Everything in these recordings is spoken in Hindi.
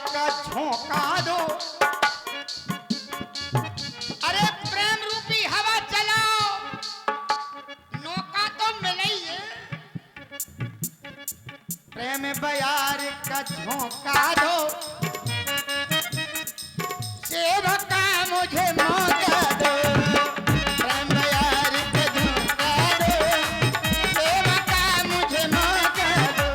का झोंका दो। अरे प्रेम रूपी हवा चलाओ, नौका तो मिले ही है। प्रेम बयार का झोंका दो, सेवका मुझे मौका दो। प्रेम बयार का झोंका दो, सेवका मुझे मौका दो।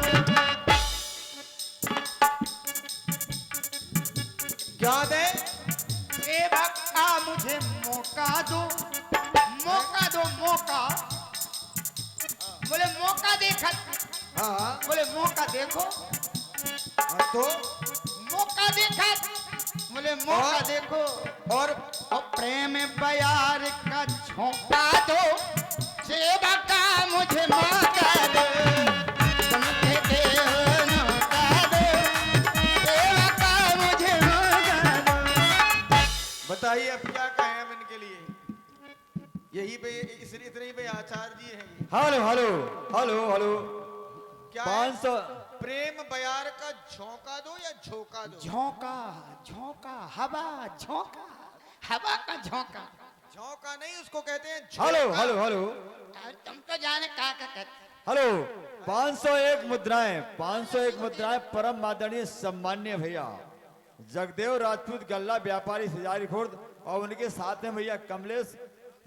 क्या दे? सेवका मुझे मौका दो। मौका दो मौका। बोले मौका देखा, हाँ बोले मौका देखो, तो मौका देखा, बोले मौका और? देखो। और प्रेम बयार का झोंका दो, सेवका मुझे मौका दो। तुम कहते हो मौका दो, सेवका मुझे मौका दो। बताइए अब क्या कहें हम इनके लिए? यही पे इतने ही पे आचार्य जी हैं ये। हेलो हेलो हेलो हेलो क्या 500 प्रेम बयार का झोंका दो या झोंका दो? झोंका झोंका, हवा झोंका, हवा का झोंका। झोंका नहीं, उसको कहते हैं हेलो झोंका। हेलो हेलो तुम तो जाने का कहते। हेलो 501 मुद्राएं 501 मुद्राएं परम आदरणीय सम्मान्य भैया जगदेव राजपूत गल्ला व्यापारी सिजारी खुर्द और उनके साथ में भैया कमलेश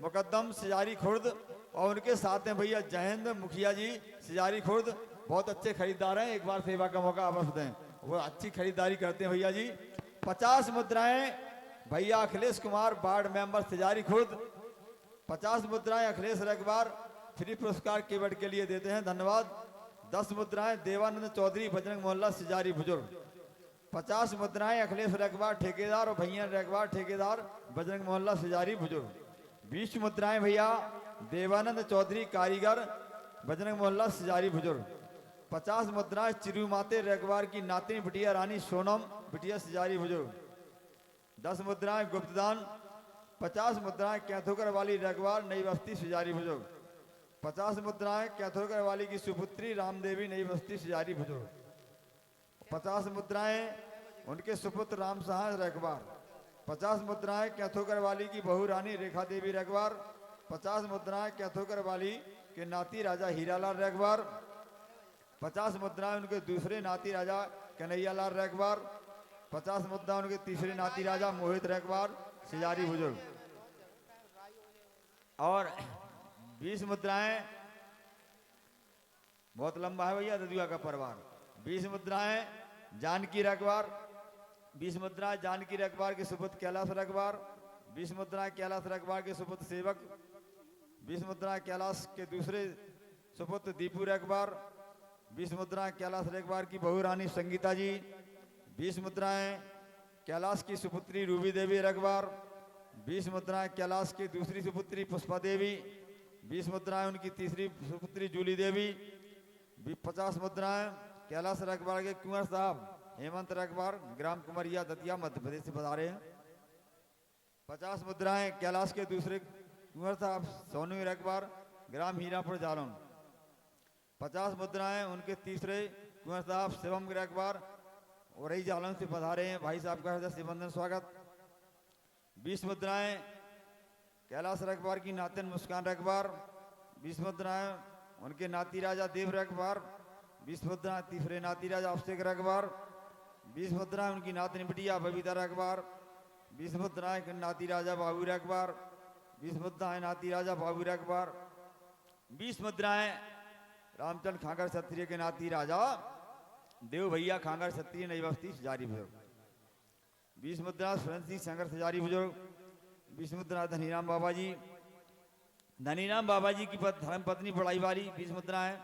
मुकद्दम सिजारी खुर्द और उनके साथ में भैया जयेंद्र मुखिया जी सिजारी खुर्द। बहुत अच्छे खरीदार हैं, एक बार सेवा का मौका अवश्य दें, वो अच्छी खरीदारी करते हैं भैया जी। 50 मुद्राएं भैया अखिलेश कुमार वार्ड मेंबर सिजारी खुर्द। 50 मुद्राएं अखिलेश रखबार फ्री पुरस्कार केवट के लिए देते हैं, धन्यवाद। 10 मुद्राएं देवानंद चौधरी बजरंग मोहल्ला सिजारी बुजुर्ग। 50 मुद्राएं अखिलेश रखबार ठेकेदार और भैया रखबार ठेकेदार बजरंग मोहल्ला सिजारी बुजुर्ग। 20 मुद्राएं भैया देवानंद चौधरी कारीगर बजरंग मोहल्ला सिजारी बुजुर्ग। 50 मुद्राएं चिरुमाते रखबार की नातिन बिटिया रानी सोनम बिटिया सिजारी बुजुर्ग। 10 मुद्राएं गुप्तदान। 50 मुद्राएं कैथोकर वाली रखबार नई बस्ती सिजारी बुजुर्ग। 50 मुद्राएं कैथोकर वाली की सुपुत्री रामदेवी नई बस्ती सिजारी बुजुर्ग। 50 मुद्राएं उनके सुपुत्र राम सहाय रखबार। 50 मुद्राएं कैथोकर वाली की बहू रानी रेखा देवी रखबार। 50 मुद्राएं कैथोकर वाली के नाती राजा हीरालाल रखबार। 50 मुद्राएं उनके दूसरे नाती राजा कन्हैयालाल रखबार। 50 मुद्रा उनके तीसरे नाती राजा मोहित रखबार सिजारी बुजुर्ग। और 20 मुद्राएं, बहुत लंबा है भैया ददुआ का परिवार। 20 मुद्राएं जानकी रखबार। 20 मुद्राएं जानकी रखबार के सुपुत्र कैलाश रखबार। 20 मुद्राएं कैलाश रखबार के सुपुत्र सेवक। 20 मुद्राएं कैलाश के दूसरे सुपुत्र दीपू रखबार। 20 मुद्राएं कैलाश रखबार की बहू रानी संगीता जी। 20 मुद्राएं कैलाश की सुपुत्री रूबी देवी रखबार। 20 मुद्राएं कैलाश की दूसरी सुपुत्री पुष्पा देवी। 20 मुद्राएं उनकी तीसरी सुपुत्री जूली देवी। 50 मुद्राएं कैलाश रखबार के कुंवर साहब हेमंत रखबार ग्राम कुमरिया दतिया मध्य प्रदेश से पधारे हैं। 50 मुद्राएं कैलाश के दूसरे कुंवर साहब सोनू रखबार ग्राम हीरापुर जालौन। 50 मुद्राएं उनके तीसरे कुंवर साहब शिवम रखबार और रही जालौन से पधारे हैं, भाई साहब का हृदय से वंदन स्वागत। 20 मुद्राएं कैलाश रखबार की नातिन मुस्कान रखबार। 20 मुद्राएं उनके नाती राजा देव रखबार। 20 मुद्राएं तीसरे नाती राजा अभिषेक रखबार। 20 मुद्राएं उनकी नातिन बिटिया बबीता रखबार। 20 मुद्राएं के नाती राजा बाबू रखबार। 20 मुद्राएं नाती राजा बाबू रखबार। 20 मुद्राएं रामचंद्र खांगर क्षत्रिय के नाती राजा देव भैया खांगर क्षत्रिय नई बस्ती सिजारी बुजुर्ग। 20 मुद्रा सुरेंद्र शंकर सिजारी बुजुर्ग। 20 मुद्रा धनीराम बाबा जी, धनीराम बाबा जी की धर्म पत्नी बड़ाई वाली। 20 मुद्राएं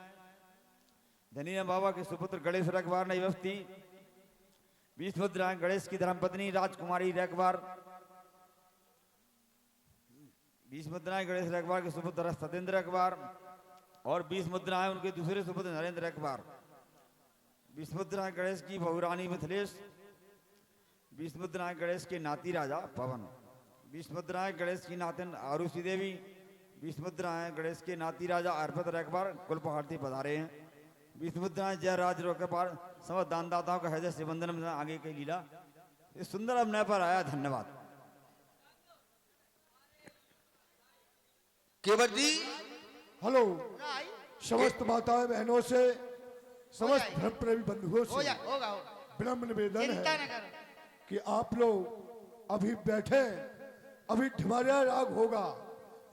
धनीराम बाबा के सुपुत्र गणेश रखबार नई बस्ती। 20 मुद्राएं गणेश की धर्मपत्नी राजकुमारी रखबार। 20 मुद्राएं गणेश रखबार के सुपुत्र सतेंद्र रखबार और 20 मुद्राएं उनके दूसरे सुपुत्र नरेंद्र रखबार। 20 मुद्राएं गणेश की बहू रानी मिथिलेश। 20 मुद्राएं गणेश के नाती राजा पवन। 20 मुद्राएं गणेश की नातिन आरुषि देवी। 20 मुद्राएं गणेश के नाती राजा अर्पित रखबार कुल पहाड़ती पधारे हैं। बीस मुद्राएं जय राज रोके पार समस्त दानदाताओं का हृदय से वंदन में आगे की लीला इस सुंदर अभिनय पर आया। धन्यवाद। केवट जी हेलो आई समस्त माताएं बहनों से समस्त जाए। धर्म प्रेमी बंधुओं हो से जा होगा होगा विनम्र निवेदन चिंता है न करो कि आप लोग अभी बैठे, अभी ढिमारिया राग होगा,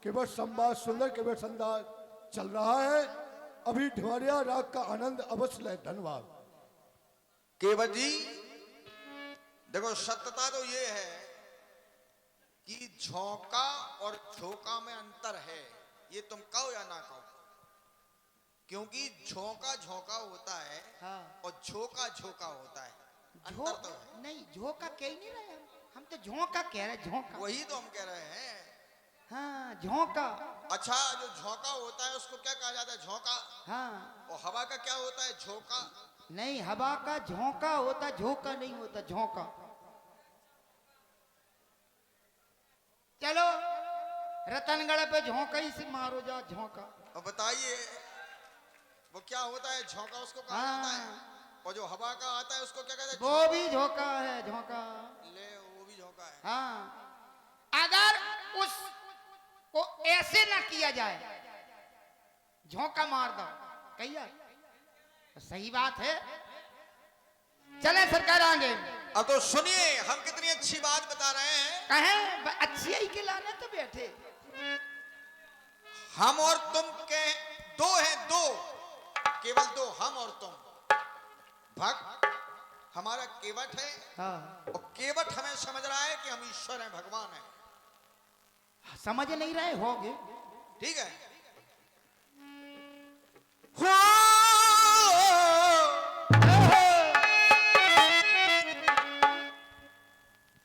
केवल संवाद सुंदर केवल संवाद चल रहा है, अभी ढिमारिया राग का आनंद अवश्य लें। धन्यवाद। केवट जी देखो, सत्यता तो ये है कि झोंका और झोंका में अंतर है, ये तुम कहो या ना कहो, क्योंकि झोंका झोंका होता है हाँ और झोंका झोंका होता है, अंतर तो है। नहीं झोंका कह ही नहीं रहे हम तो झोंका कह रहे हैं, झोंका वही तो हम कह रहे हैं। हाँ झोंका अच्छा, जो झोंका होता है उसको क्या कहा जाता है? झोंका। हाँ और हवा का क्या होता है? झोंका। नहीं हवा का झोंका होता, झोंका नहीं होता, झोंका। चलो रतनगढ़ पे झोंका ही से मारो जा झोंका। और बताइए वो क्या होता है? झोंका उसको कहा हाँ। जाता है। और जो हवा का आता है उसको क्या कहते हैं? वो भी झोंका है, झोंका। ले, वो भी झोंका है। हाँ अगर उस को ऐसे ना किया जाए, झोंका मार दो कहिए तो सही बात है। चले सरकार आगे। अब तो सुनिए, हम कितनी अच्छी बात बता रहे हैं। कहें अच्छी ही के लाने तो बैठे। हम और तुम के दो हैं, दो, केवल दो, हम और तुम। भक्त हमारा केवट है हाँ और केवट हमें समझ रहा है कि हम ईश्वर हैं, भगवान हैं। समझ नहीं रहे होगे। ठीक है।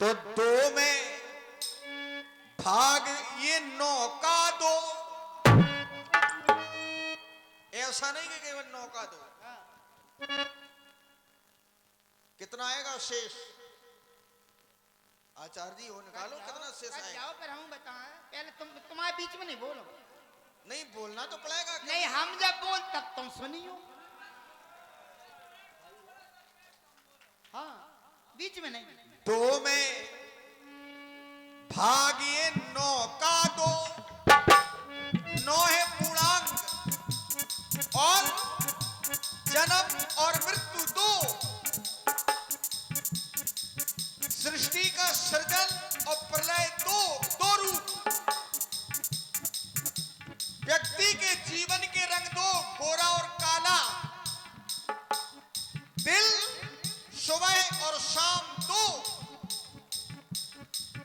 तो दो में भाग ये नौका दो, ऐसा नहीं कि केवल नौका दो। कितना आएगा शेष? आचार्य जी हो निकालो कितना शेष आएगा। जाओ पर हम बताएं, पहले तुम्हारे बीच में नहीं बोलो। नहीं बोलना तो पड़ेगा। नहीं हम जब बोल तब तुम सुनियो। हाँ बीच में नहीं। दो में भागिए नौका दो, नौ है पूर्णांक और जन्म और मृत्यु दो। सृष्टि का सृजन और प्रलय दो, दो रूप। व्यक्ति के जीवन के रंग दो, गोरा और काला। दिल सुबह और शाम दो।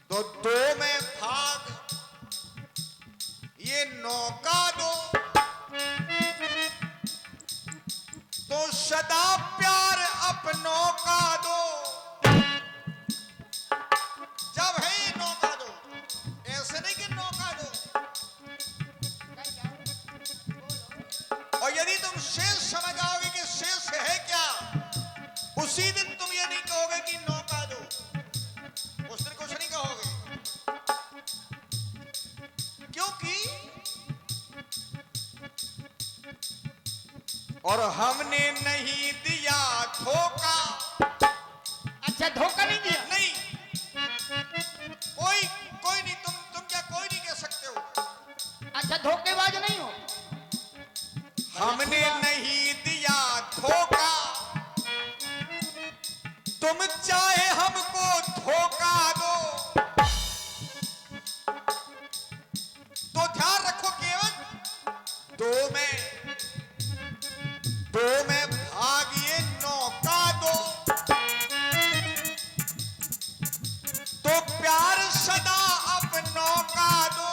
तो दो में भाग ये नौका दो, तो सदा प्यार अपनों का दो। जब है ये नौका दो, ऐसे नहीं कि नौका दो। और यदि तुम शेष समझ आओगे कि शेष है क्या, उसी दिन तुम ये नहीं कहोगे कि नौका दो, उस दिन कुछ नहीं कहोगे। क्योंकि और हमने नहीं दिया धोखा। अच्छा धोखा नहीं दिया। नहीं, कोई नहीं, तुम क्या कोई नहीं कह सकते हो। अच्छा धोखेबाज नहीं हो। हमने नहीं दिया धोखा, तुम चाहे हमको धोखा दो। तो ध्यान रखो केवल दो में भागिए नौका दो, तो प्यार सदा अपनों का दो।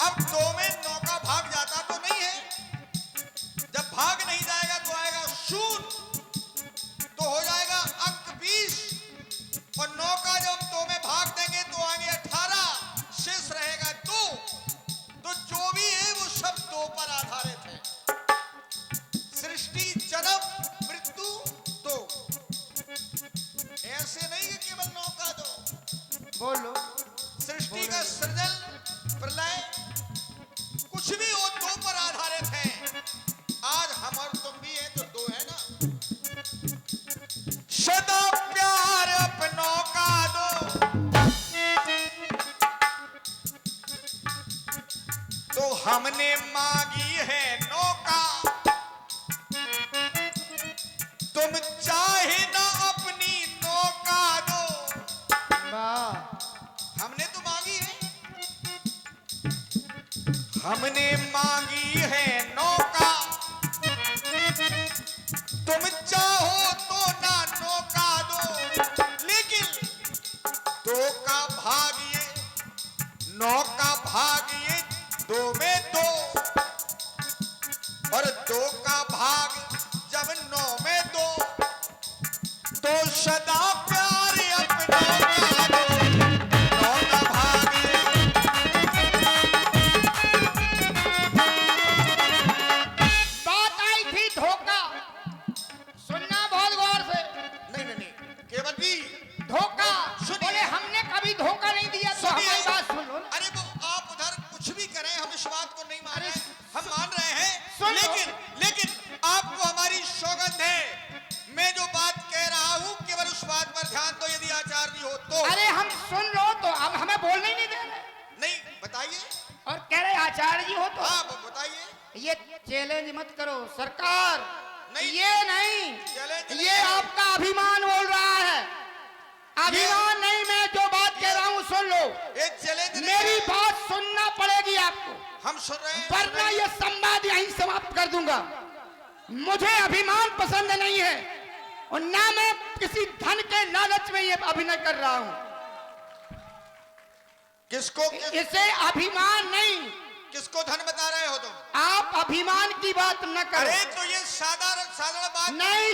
अब दो में नौका भाग जाता तो नहीं है, जब भाग नहीं जाएगा तो आएगा शून्य, तो हो जाएगा अंक 20। और नौका जब दो में भाग देंगे तो आगे 18, शेष रहेगा 2। तो जो भी है वो सब दो पर आधारित है। सृष्टि जन्म मृत्यु दो, ऐसे नहीं कि केवल नौका दो। बोलो। सृष्टि का सृजन प्रलय कुछ भी हो दो पर आधारित है। मांगी है नौका, तुम चाहे ना अपनी नौका दो। वाह हमने तो मांगी है, हमने मांगी है नौका, तुम चाहो तो ना नौका दो, लेकिन दो का भागिए, नौका भागिए दो में दो, और दो का भाग जब 9 में दो, तो सदा प्यार अपनों का दो, 9 का भागिए। बात आई थी धोखा, सुनना बहुत गौर से। नहीं नहीं नहीं, केवल भी धोखा सुनिए। बोले हमने कभी धोखा नहीं दिया, तो सुनिए। हमारी बात सुन लो ना। अरे वो आप उधर कुछ भी करें, हम इस बात को नहीं मान रहे, हम मान रहे हैं, सुन लो। लेकिन आपको हमारी सौगंध है, मैं जो बात कह रहा हूं केवल उस बात पर ध्यान दो, यदि आचार्य हो तो। अरे हम सुन लो तो अब हमें बोलने ही नहीं दे रहे, नहीं बताइए। और कह रहे आचार्य जी हो तो हाँ बताइए। ये चैलेंज मत करो सरकार, नहीं। ये चैलेंज नहीं, नहीं ये है। आपका अभिमान बोल रहा है। अभिमान नहीं, मैं जो बात कह रहा हूँ सुन लो, ये चैलेंज नहीं मेरी है। बात सुनना पड़ेगी आपको, हम सुन रहे हैं, वरना ये संवाद यहीं समाप्त कर दूंगा। मुझे अभिमान पसंद नहीं है, और ना मैं किसी धन के लालच में ये अभिनय कर रहा हूँ। किसको इसे अभिमान नहीं, किसको धन बता रहे हो तुम? आप अभिमान की बात न करो। अरे तो ये साधारण बात नहीं